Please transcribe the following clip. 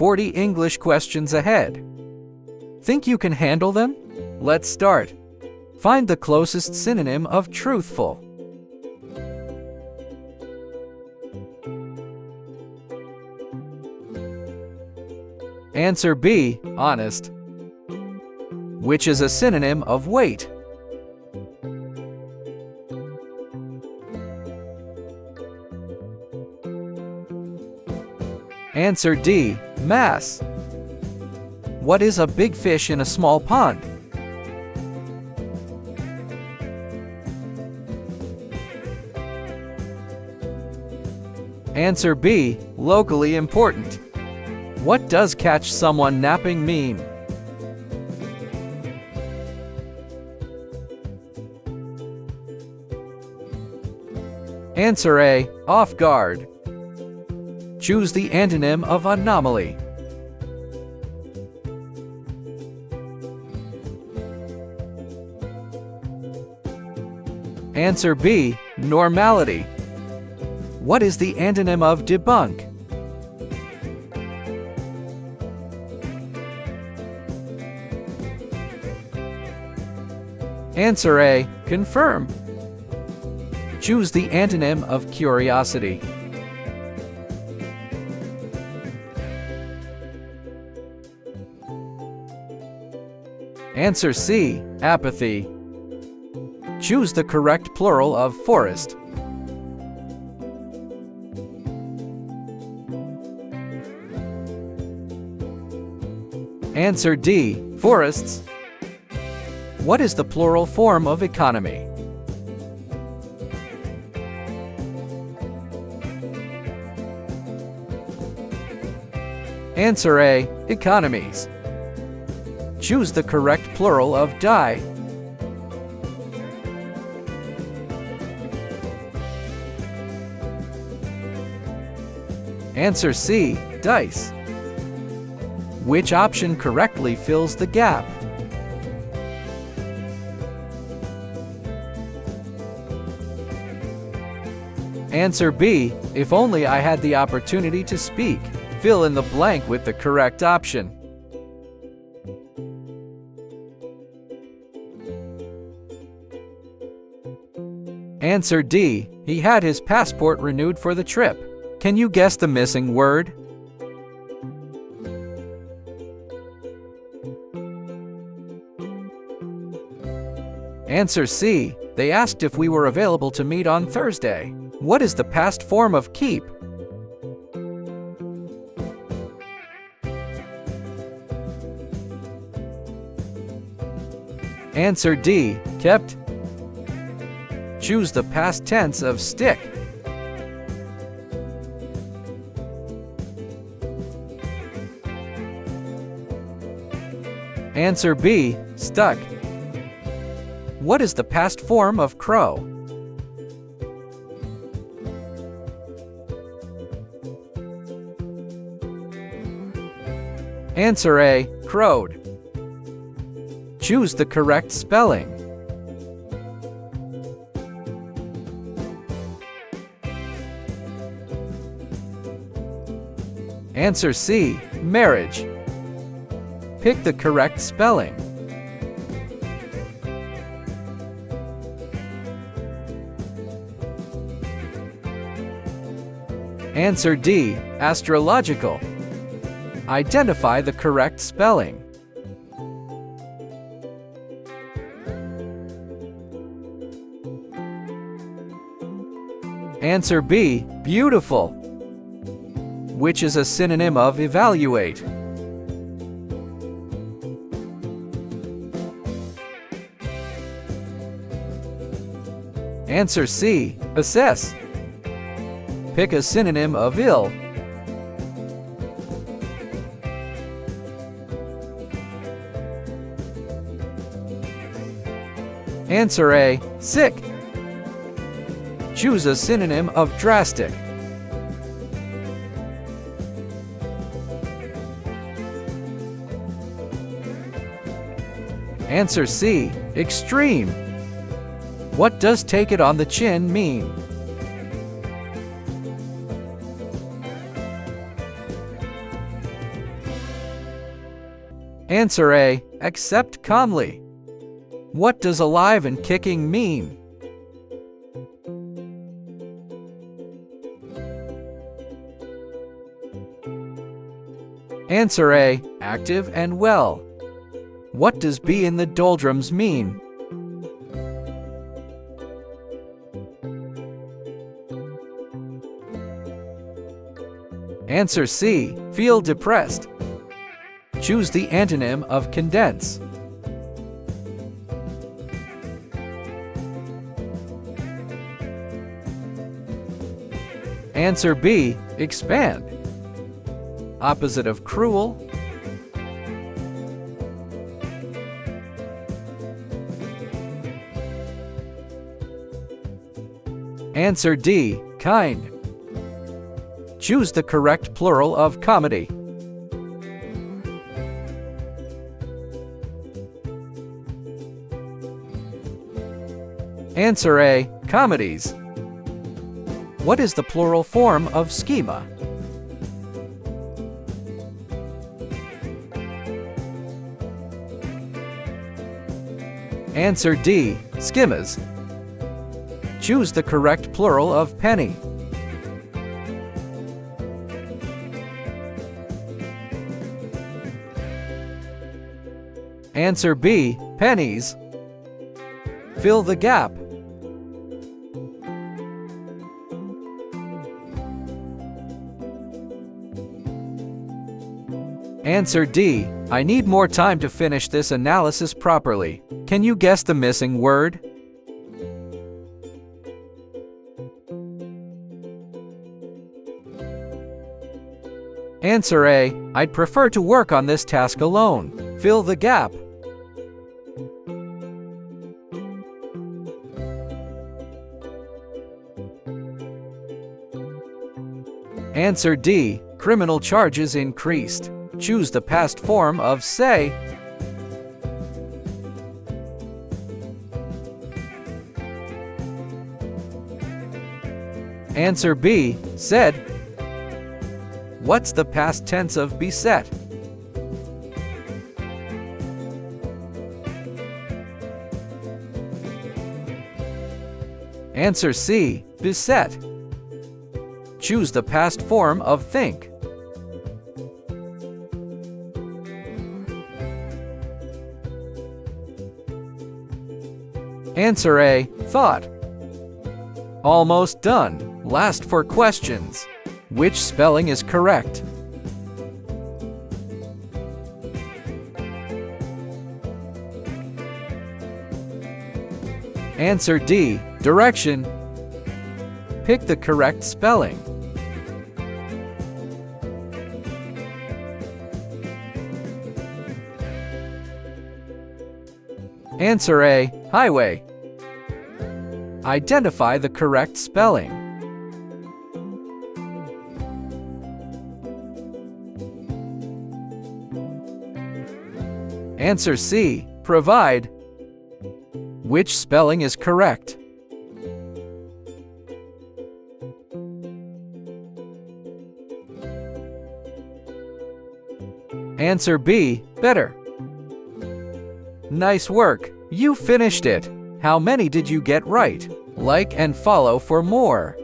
40 English questions ahead. Think you can handle them? Let's start. Find the closest synonym of truthful. Answer B, honest. Which is a synonym of wait? Answer D, mass. What is a big fish in a small pond? Answer B, locally important. What does catch someone napping mean? Answer A, off guard. Choose the antonym of anomaly. Answer B, normality. What is the antonym of debunk? Answer A, confirm. Choose the antonym of curiosity. Answer C, apathy. Choose the correct plural of forest. Answer D, forests. What is the plural form of economy? Answer A, economies. Choose the correct plural of die. Answer C, dice. Which option correctly fills the gap? Answer B, if only I had the opportunity to speak. Fill in the blank with the correct option. Answer D, he had his passport renewed for the trip. Can you guess the missing word? Answer C, they asked if we were available to meet on Thursday. What is the past form of keep? Answer D, kept. Choose the past tense of stick. Answer B, stuck. What is the past form of crow? Answer A, crowed. Choose the correct spelling. Answer C, marriage. Pick the correct spelling. Answer D, astrological. Identify the correct spelling. Answer B, beautiful. Which is a synonym of evaluate? Answer C, assess. Pick a synonym of ill. Answer A, sick. Choose a synonym of drastic. Answer C, extreme. What does take it on the chin mean? Answer A. Accept calmly. What does alive and kicking mean? Answer A. Active and well. What does be in the doldrums mean? Answer C. Feel depressed. Choose the antonym of condense. Answer B. Expand. Opposite of cruel. Answer D. Kind. Choose the correct plural of comedy. Answer A. Comedies. What is the plural form of schema? Answer D. Schemas. Choose the correct plural of penny. Answer B. Pennies. Fill the gap. Answer D. I need more time to finish this analysis properly. Can you guess the missing word? Answer A. I'd prefer to work on this task alone. Fill the gap. Answer D. Criminal charges increased. Choose the past form of say. Answer B. Said. What's the past tense of beset? Answer C. Beset. Choose the past form of think. Answer A. Thought. Almost done. Last for questions. Which spelling is correct? Answer D. Direction. Pick the correct spelling. Answer A. Highway. Identify the correct spelling. Answer C. Provide. Which spelling is correct? Answer B. Better. Nice work! You finished it! How many did you get right? Like and follow for more.